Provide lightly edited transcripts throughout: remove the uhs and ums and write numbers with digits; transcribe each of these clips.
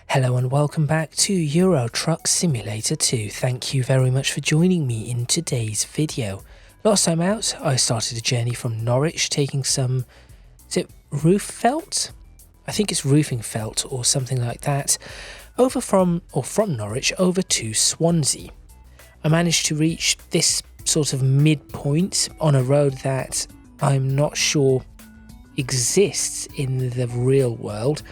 Hello and welcome back to Euro Truck Simulator 2. Thank you very much for joining me in today's video. Last time out, I started a journey from Norwich taking some, is it roof felt? I think it's roofing felt or something like that, over from Norwich over to Swansea. I managed to reach this sort of midpoint on a road that I'm not sure exists in the real world.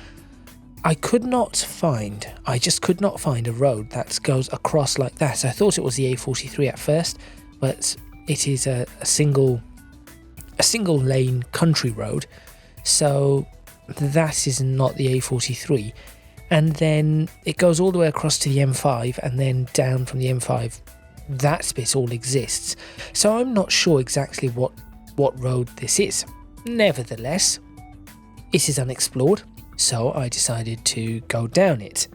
I just could not find a road that goes across like that. I thought it was the A43 at first, but it is a single lane country road, so that is not the A43. And then it goes all the way across to the M5 and then down from the M5. That bit all exists, so I'm not sure exactly what road this is. Nevertheless, it is unexplored, so I decided to go down it.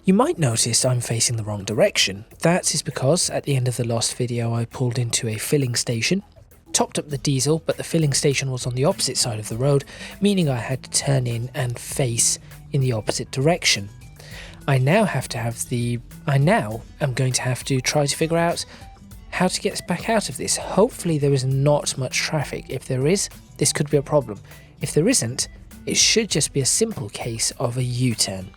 You might notice I'm facing the wrong direction. That is because at the end of the last video I pulled into a filling station, topped up the diesel, but the filling station was on the opposite side of the road, meaning I had to turn in and face in the opposite direction. I now am going to have to try to figure out how to get back out of this. Hopefully there is not much traffic. If there is, this could be a problem. If there isn't, it should just be a simple case of a U-turn.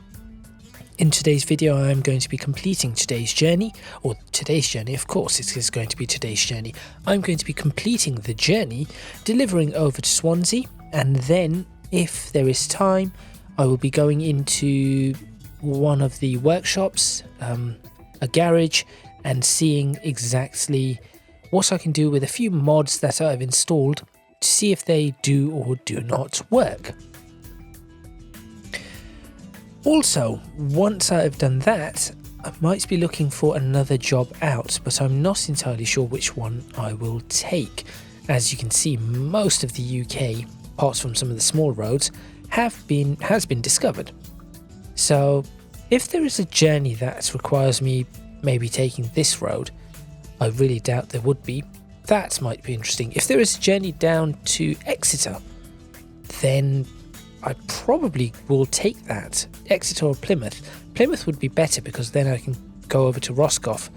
In today's video I am going to be completing today's journey, of course it is going to be today's journey. I'm going to be completing the journey, delivering over to Swansea, and then if there is time I will be going into one of the workshops, a garage, and seeing exactly what I can do with a few mods that I've installed to see if they do or do not work. Also, once I've done that, I might be looking for another job out, but I'm not entirely sure which one I will take. As you can see, most of the UK, apart from some of the small roads, has been discovered. So if there is a journey that requires me maybe taking this road, I really doubt there would be. That might be interesting. If there is a journey down to Exeter, then I probably will take that. Exeter or Plymouth. Plymouth would be better because then I can go over to Roscoff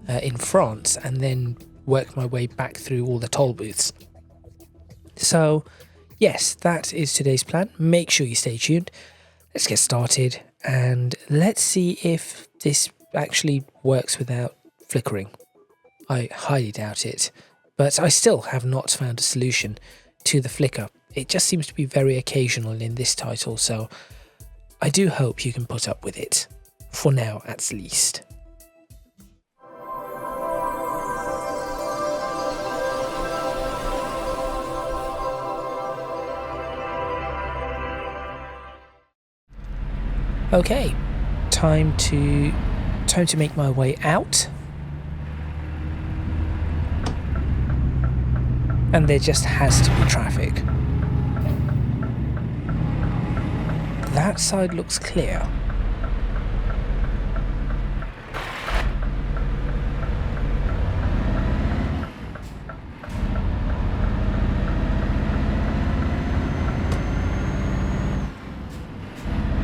in France and then work my way back through all the toll booths. So yes, that is today's plan. Make sure you stay tuned. Let's get started and let's see if this actually works without flickering. I highly doubt it, but I still have not found a solution to the flicker. It just seems to be very occasional in this title, so I do hope you can put up with it, for now at least. Okay, time to make my way out. And there just has to be traffic. That side looks clear.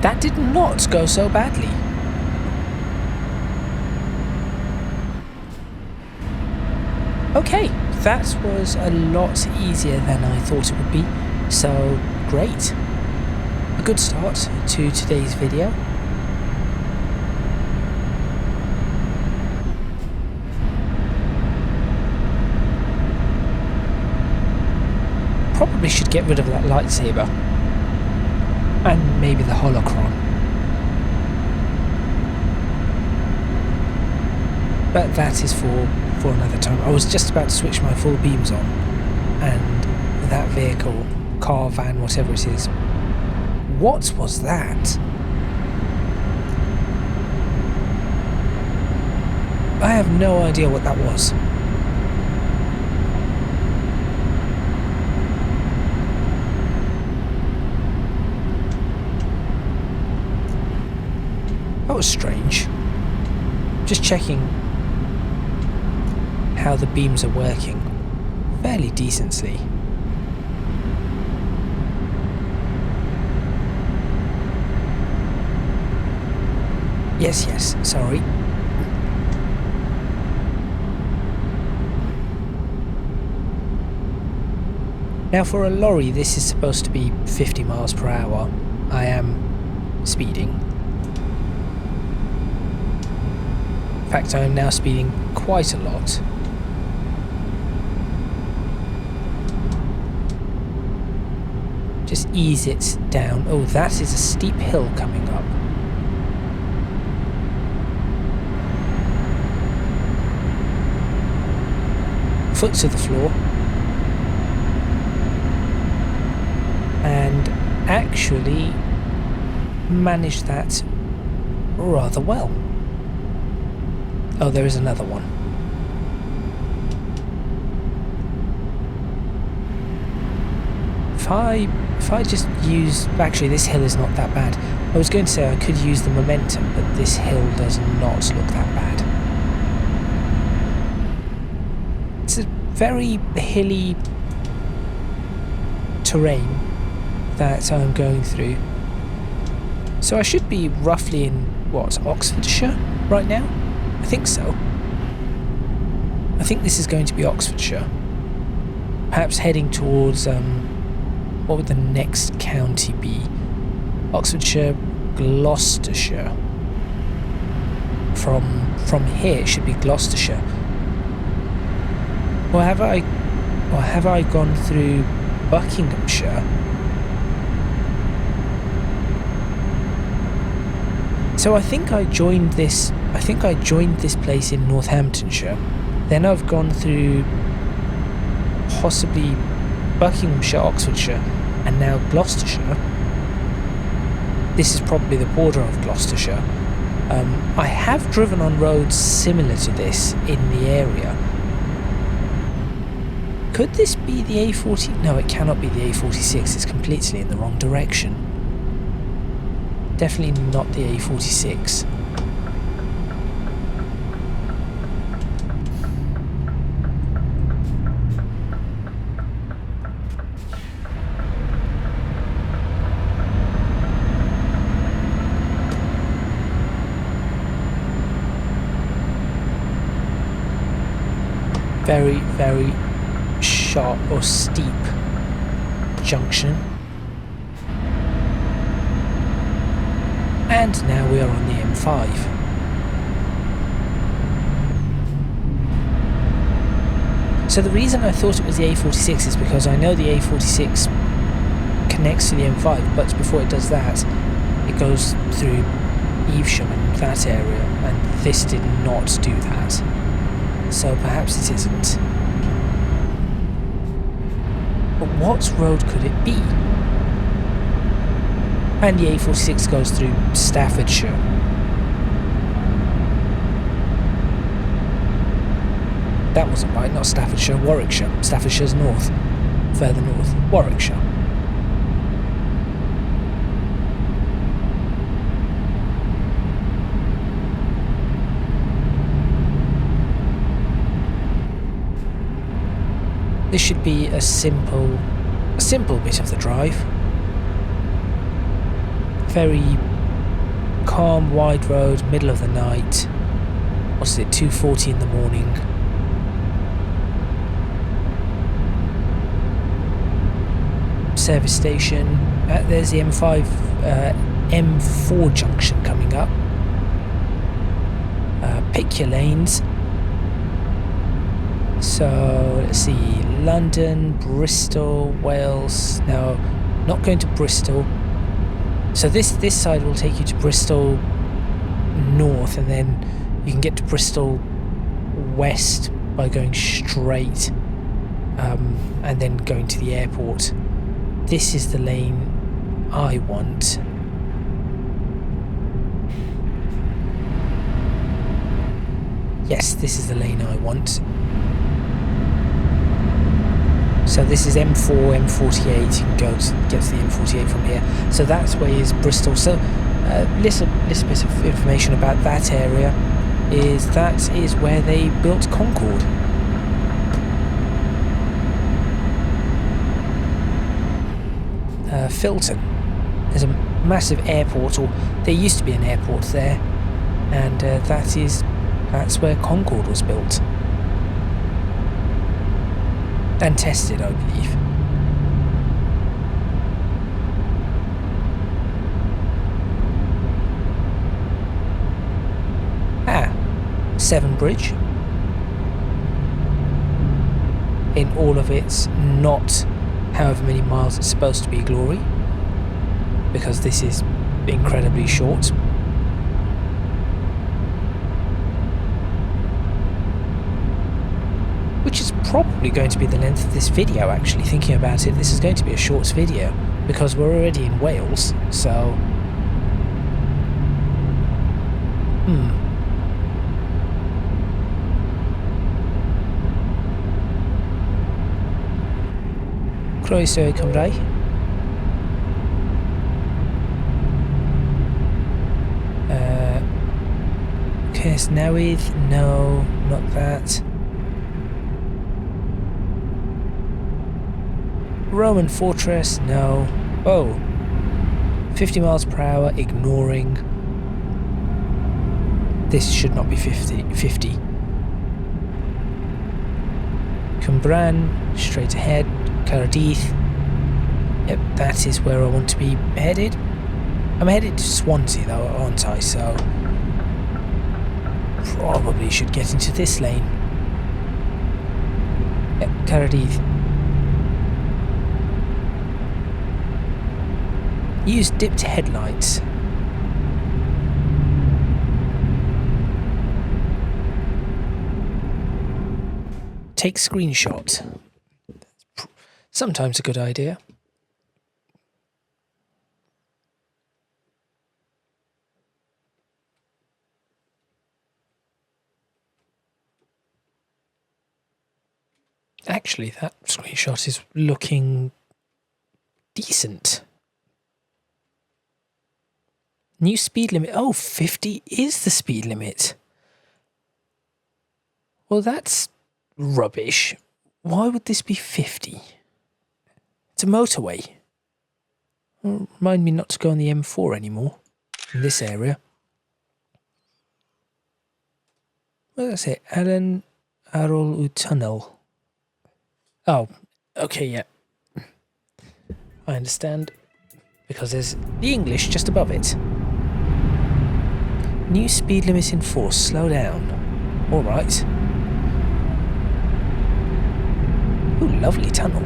That did not go so badly. Okay, that was a lot easier than I thought it would be, so great. A good start to today's video. Probably should get rid of that lightsaber. And maybe the holocron. But that is for another time. I was just about to switch my full beams on, and that vehicle, car, van, whatever it is. What was that? I have no idea what that was. That was strange. Just checking how the beams are working fairly decently. Yes, sorry. Now for a lorry, this is supposed to be 50 miles per hour. I am speeding. In fact, I am now speeding quite a lot. Just ease it down. Oh, that is a steep hill coming up. Foot to the floor. And actually managed that rather well. Oh, there is another one. If I just use... Actually, this hill is not that bad. I was going to say I could use the momentum, but this hill does not look that bad. It's a very hilly terrain that I'm going through. So I should be roughly in, what, Oxfordshire right now? I think so. I think this is going to be Oxfordshire. Perhaps heading towards, what would the next county be? Oxfordshire, Gloucestershire. From here it should be Gloucestershire. Or have I gone through Buckinghamshire? So I think I joined this place in Northamptonshire. Then I've gone through possibly Buckinghamshire, Oxfordshire, and now Gloucestershire. This is probably the border of Gloucestershire. I have driven on roads similar to this in the area. Could this be the A40? No, it cannot be the A46. It's completely in the wrong direction. Definitely not the A46. Very, very sharp or steep junction. And now we are on the M5. So the reason I thought it was the A46 is because I know the A46 connects to the M5, but before it does that, it goes through Evesham and that area, and this did not do that. So perhaps it isn't. But what road could it be? And the A46 goes through Staffordshire. That wasn't right, not Staffordshire, Warwickshire. Staffordshire's north, further north, Warwickshire. This should be a simple bit of the drive. Very calm, wide road, middle of the night. What's it, 2:40 in the morning. Service station. There's the M5, M4 junction coming up. Pick your lanes. So let's see, London, Bristol, Wales. No, not going to Bristol. So this side will take you to Bristol north, and then you can get to Bristol west by going straight, and then going to the airport. This is the lane I want. Yes, this is the lane I want. So this is M4, M48, you can go to get to the M48 from here. So that way is Bristol. So little bit of information about that area is that is where they built Concorde. Filton. There's a massive airport, or there used to be an airport there. and that's where Concorde was built and tested, I believe. Severn Bridge, in all of its not however many miles it's supposed to be glory, because this is incredibly short. Which is probably going to be the length of this video, actually. Thinking about it, this is going to be a short video because we're already in Wales, so Croeso Cymraeg. Cas Newydd, no, not that. Roman Fortress, no. Oh, 50 miles per hour, ignoring. This should not be 50. Cwmbran, straight ahead. Cardiff. Yep, that is where I want to be headed. I'm headed to Swansea though, aren't I? So probably should get into this lane. Yep, Cardiff. Use dipped headlights. Take screenshot. Sometimes a good idea. Actually, that screenshot is looking decent. New speed limit. Oh, 50 is the speed limit. Well, that's rubbish. Why would this be 50? It's a motorway. Remind me not to go on the M4 anymore in this area. What did I say? Alan Arol Tunnel. Oh, okay, yeah. I understand. Because there's the English just above it. New speed limit in force. Slow down. Alright. Ooh, lovely tunnel.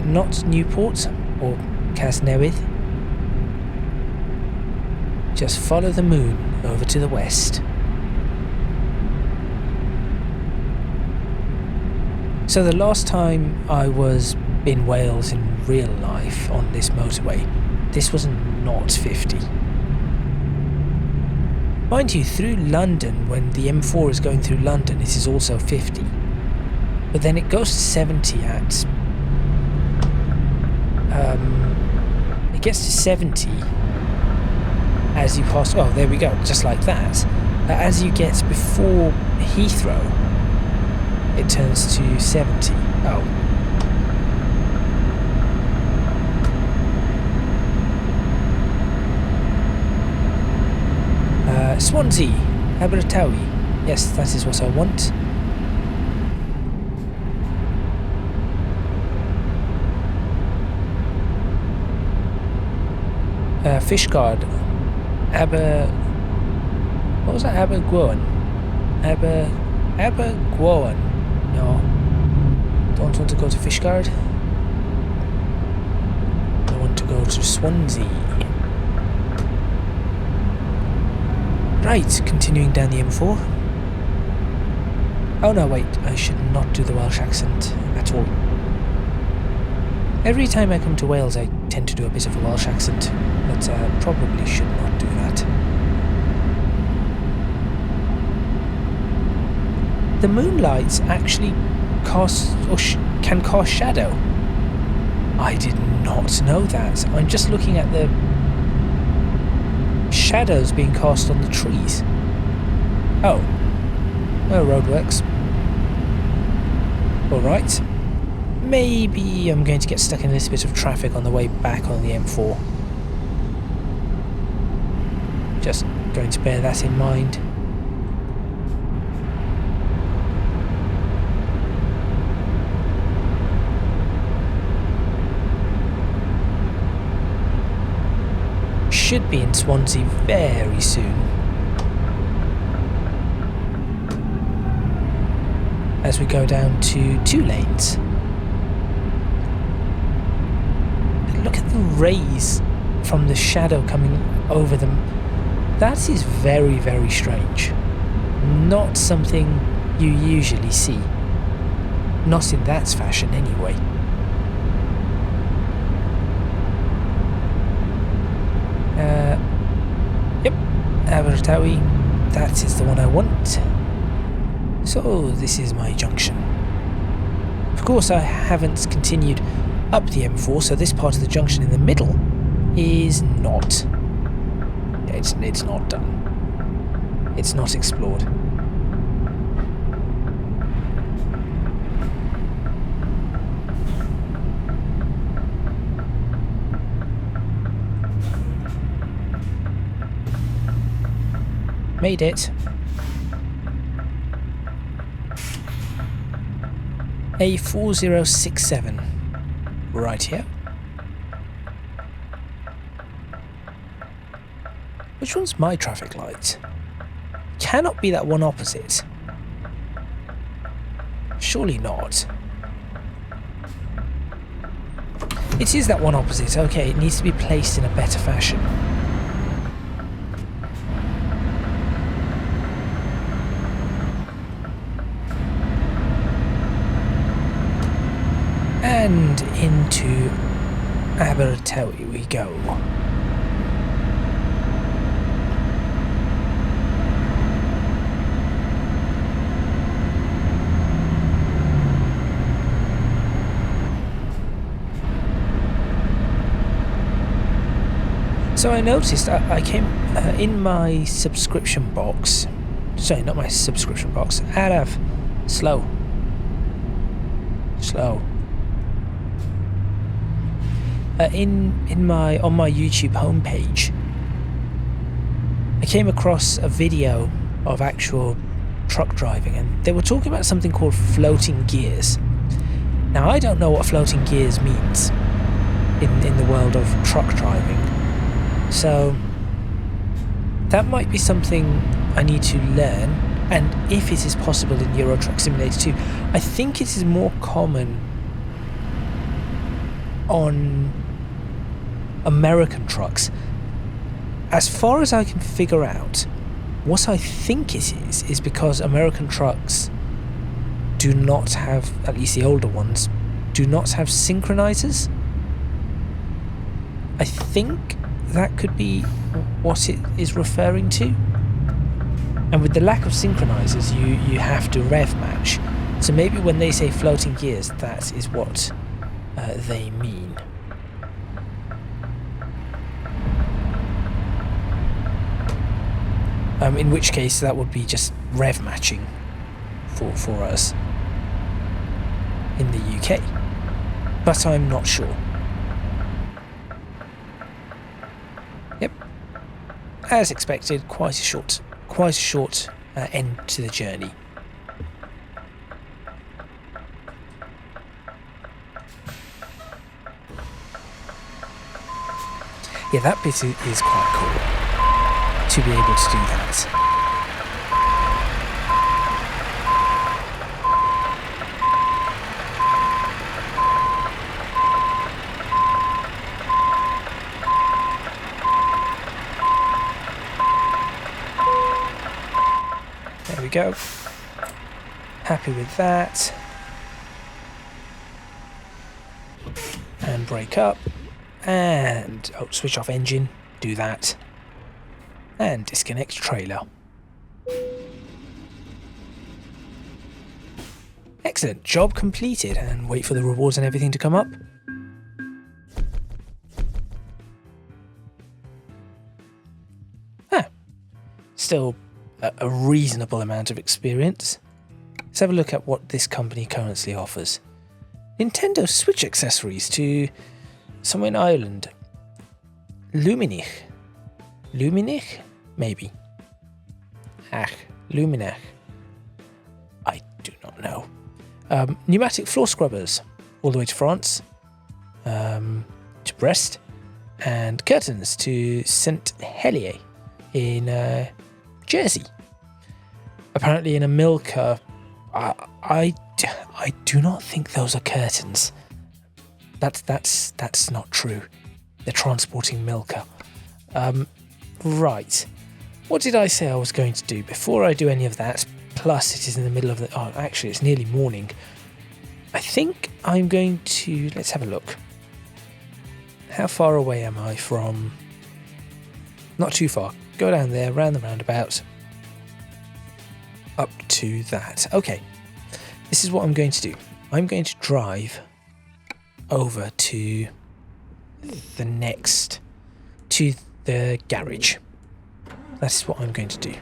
Not Newport or Cas Newydd. Just follow the moon over to the west. So the last time I was in Wales in real life on this motorway, this was not 50. Mind you, through London, when the M4 is going through London, it is also 50. But then it goes to 70 at... it gets to 70 as you pass... Oh, there we go, just like that. As you get before Heathrow, it turns to 70. Oh. Swansea, Abertawe. Yes, that is what I want. Fishguard. What was that? Abergwaun. Abergwaun. No. Don't want to go to Fishguard. I want to go to Swansea. Right, continuing down the M4. Oh no, wait, I should not do the Welsh accent at all. Every time I come to Wales I tend to do a bit of a Welsh accent, but probably should not do that. The moonlights actually cast, or can cast shadow. I did not know that. I'm just looking at the shadows being cast on the trees. Oh. Oh, roadworks. Alright. Maybe I'm going to get stuck in a little bit of traffic on the way back on the M4. Just going to bear that in mind. Should be in Swansea very soon. As we go down to 2 lanes. And look at the rays from the shadow coming over them. That is very, very strange. Not something you usually see. Not in that fashion anyway. Yep, Abertawe, that is the one I want. So this is my junction. Of course I haven't continued up the M4, so this part of the junction in the middle is not. It's not done. It's not explored. Made it. A4067. Right here. Which one's my traffic light? Cannot be that one opposite. Surely not. It is that one opposite. Okay, it needs to be placed in a better fashion. And into Abertawe we go. So I noticed I came in my subscription box. Sorry, not my subscription box. Arav, slow. On my YouTube homepage, I came across a video of actual truck driving, and they were talking about something called floating gears. Now I don't know what floating gears means in the world of truck driving, so that might be something I need to learn, and if it is possible in Euro Truck Simulator 2. I think it is more common on American trucks. As far as I can figure out, what I think it is because American trucks do not have, at least the older ones, do not have synchronizers. I think that could be what it is referring to. And with the lack of synchronizers, you have to rev match. So maybe when they say floating gears, that is what they mean. In which case that would be just rev matching for us in the UK. But I'm not sure. Yep. As expected, quite a short end to the journey. Yeah, that bit is quite cool to be able to do that. There we go. Happy with that. And brake up. And switch off engine. Do that. And disconnect trailer. Excellent, job completed, and wait for the rewards and everything to come up. Still a reasonable amount of experience. Let's have a look at what this company currently offers. Nintendo Switch accessories to somewhere in Ireland. Luminich. Maybe. Ach, Luminach. I do not know. Pneumatic floor scrubbers all the way to France, to Brest, and curtains to St Helier in Jersey. Apparently in a Milka. I do not think those are curtains. That's not true. They're transporting Milka. Right. What did I say I was going to do? Before I do any of that, plus it is in the middle of the... Oh, actually, it's nearly morning. I think I'm going to... Let's have a look. How far away am I from... Not too far. Go down there, round the roundabout. Up to that. Okay. This is what I'm going to do. I'm going to drive over to the next... to the garage. That's what I'm going to do.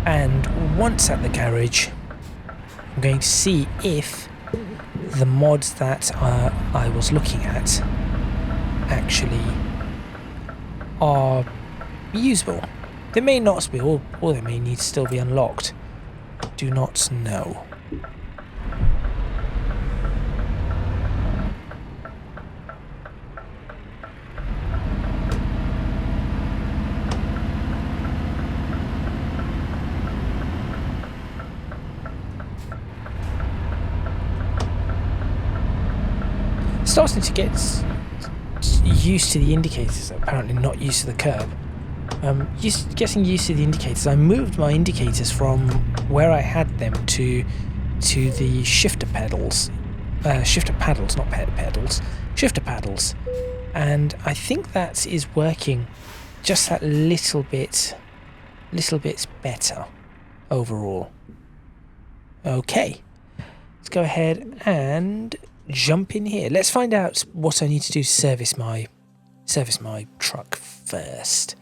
And once at the garage, I'm going to see if the mods that I was looking at actually are usable. They may not be, or they may need to still be unlocked. Do not know. Starting to get used to the indicators, apparently not used to the curb. Getting used to the indicators. I moved my indicators from where I had them to the shifter pedals. Shifter paddles, not pedals. Shifter paddles. And I think that is working just that little bit better overall. Okay. Let's go ahead and jump in here. Let's find out what I need to do to service my truck first.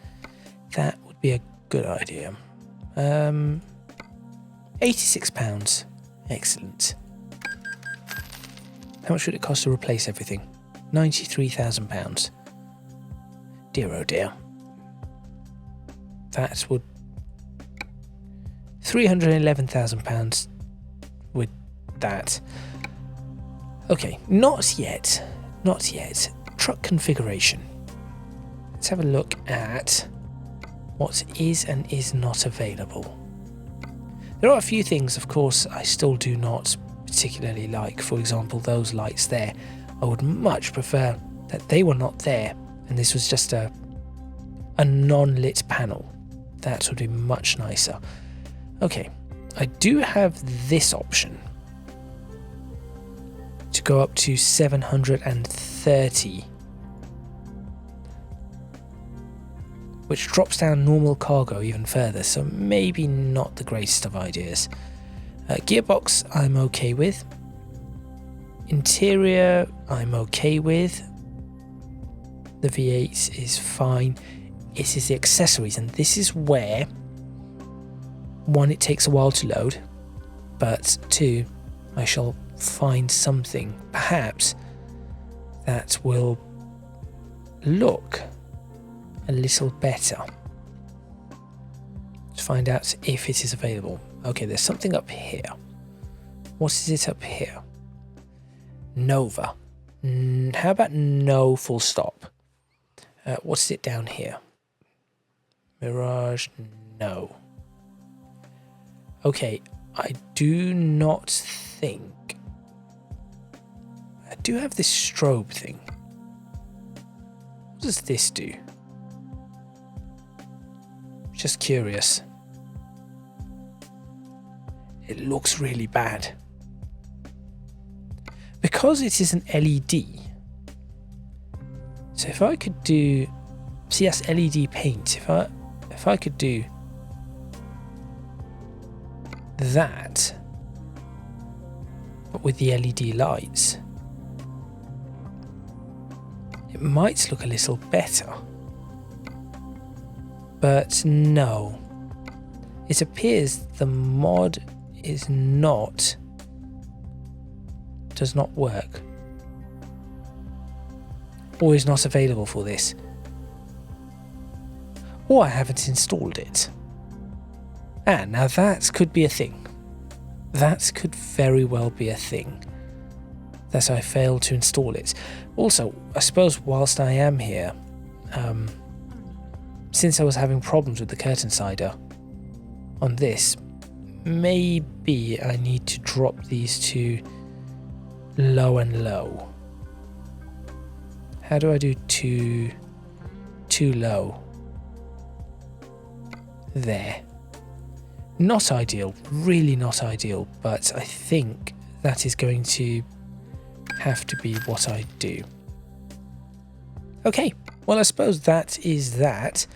That would be a good idea. £86. Excellent. How much would it cost to replace everything? £93,000. Dear oh dear. That would... £311,000 with that. Okay, not yet. Not yet. Truck configuration. Let's have a look at what is and is not available. There are a few things, of course, I still do not particularly like. For example, those lights there. I would much prefer that they were not there and this was just a non-lit panel. That would be much nicer. Okay, I do have this option to go up to 730, which drops down normal cargo even further, so maybe not the greatest of ideas. Gearbox I'm okay with. Interior I'm okay with. The V8 is fine. It is the accessories, and this is where, one, it takes a while to load, but two, I shall find something perhaps that will look a little better to find out if it is available. Okay, there's something up here. What is it up here? Nova. How about no full stop? What's it down here? Mirage, no. Okay, I do not think... I do have this strobe thing. What does this do? Just curious. It looks really bad. Because it is an LED, so if I could do... See, that's LED paint. If I could do that, but with the LED lights, it might look a little better. But no, It appears the mod does not work, or is not available for this, or I haven't installed it. And now that could be a thing. That could very well be a thing, that I failed to install it. Also, I suppose whilst I am here, since I was having problems with the curtain sider on this, maybe I need to drop these to low and low. How do I do too low? There. Not ideal, really not ideal, but I think that is going to have to be what I do. Okay, well, I suppose that is that.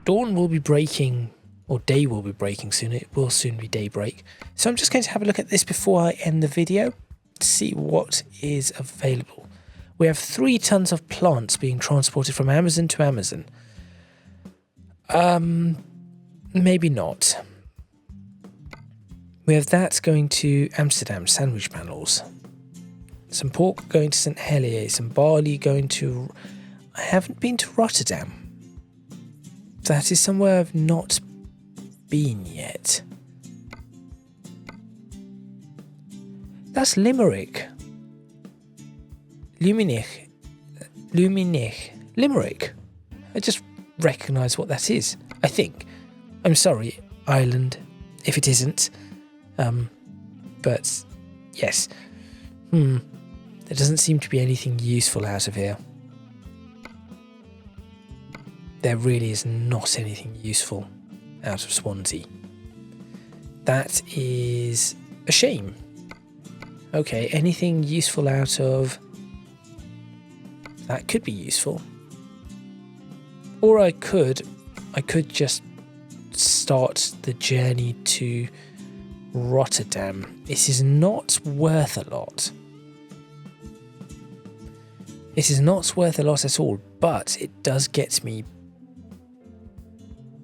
Dawn will be breaking, or day will be breaking soon. It will soon be daybreak. So I'm just going to have a look at this before I end the video to see what is available. We have 3 tons of plants being transported from Amazon to Amazon. Maybe not. We have that going to Amsterdam, sandwich panels. Some pork going to St. Helier, some barley going to... I haven't been to Rotterdam. That is somewhere I've not been yet. That's Limerick. Limerick. I just recognise what that is, I think. I'm sorry, Ireland, if it isn't. But, yes. There doesn't seem to be anything useful out of here. There really is not anything useful out of Swansea. That is a shame. Okay, anything useful out of... That could be useful. Or I could just start the journey to Rotterdam. This is not worth a lot. It is not worth a lot at all, but it does get me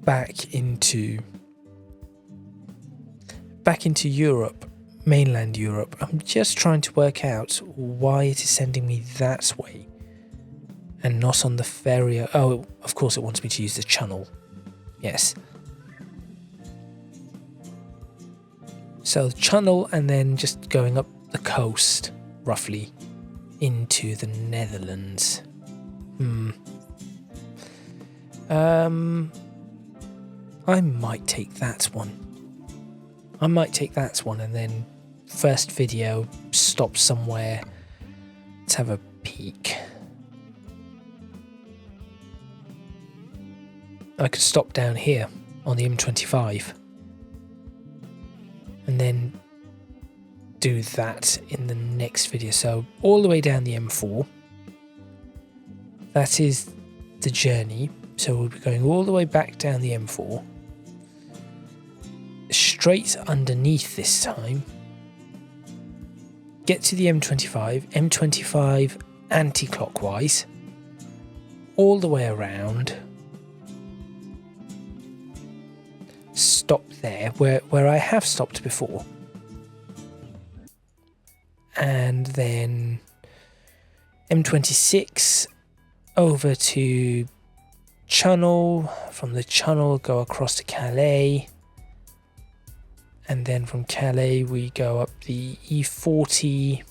back into Europe, mainland Europe. I'm just trying to work out why it is sending me that way and not on the ferry. Oh, of course it wants me to use the channel. Yes. So the channel, and then just going up the coast, roughly, into the Netherlands. I might take that one. And then first video, stop somewhere to have a peek. I could stop down here on the M25 and then do that in the next video. So all the way down the M4, that is the journey. So we'll be going all the way back down the M4, straight underneath this time, get to the M25 anti-clockwise, all the way around, stop there where I have stopped before, and then M26 over to Channel, from the Channel go across to Calais, and then from Calais we go up the E40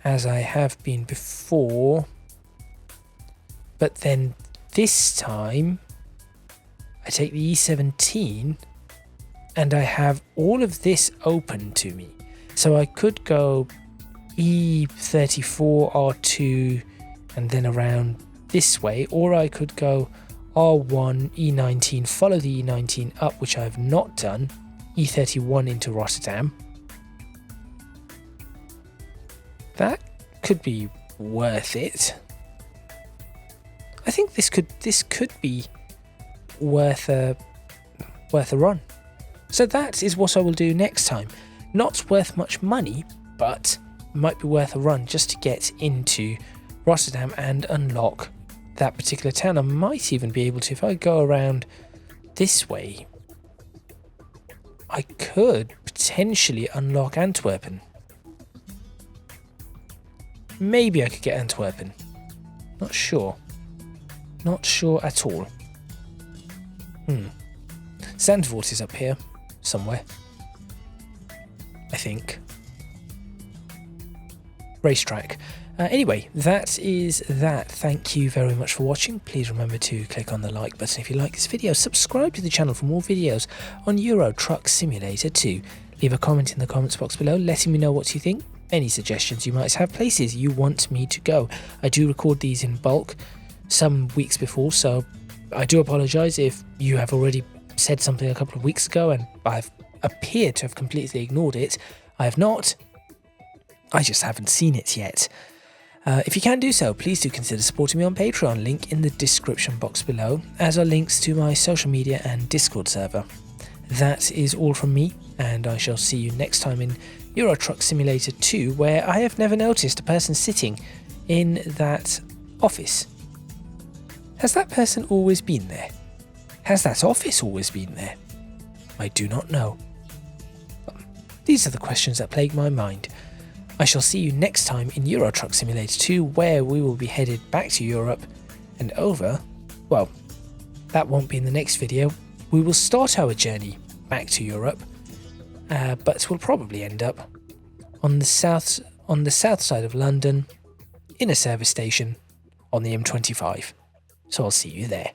as I have been before, but then this time I take the E17 and I have all of this open to me. So I could go E34, R2 and then around this way, or I could go R1, E19, follow the E19 up, which I have not done, E31 into Rotterdam. That could be worth it. I think this could be worth a run. So that is what I will do next time. Not worth much money, but might be worth a run just to get into Rotterdam and unlock that particular town. I might even be able to, if I go around this way, I could potentially unlock Antwerpen. Maybe I could get Antwerpen. Not sure. Not sure at all. Zandvoort is up here somewhere, I think. Racetrack. Anyway, that is that. Thank you very much for watching. Please remember to click on the like button if you like this video. Subscribe to the channel for more videos on Euro Truck Simulator 2. Leave a comment in the comments box below letting me know what you think. Any suggestions you might have, places you want me to go. I do record these in bulk some weeks before, so I do apologise if you have already said something a couple of weeks ago and I've appeared to have completely ignored it. I have not. I just haven't seen it yet. If you can do so, please do consider supporting me on Patreon, link in the description box below, as are links to my social media and Discord server. That is all from me, and I shall see you next time in Euro Truck Simulator 2, where I have never noticed a person sitting in that office. Has that person always been there? Has that office always been there? I do not know. These are the questions that plague my mind. I shall see you next time in Euro Truck Simulator 2, where we will be headed back to Europe and over. Well, that won't be in the next video. We will start our journey back to Europe, but we'll probably end up on the south side of London, in a service station on the M25. So I'll see you there.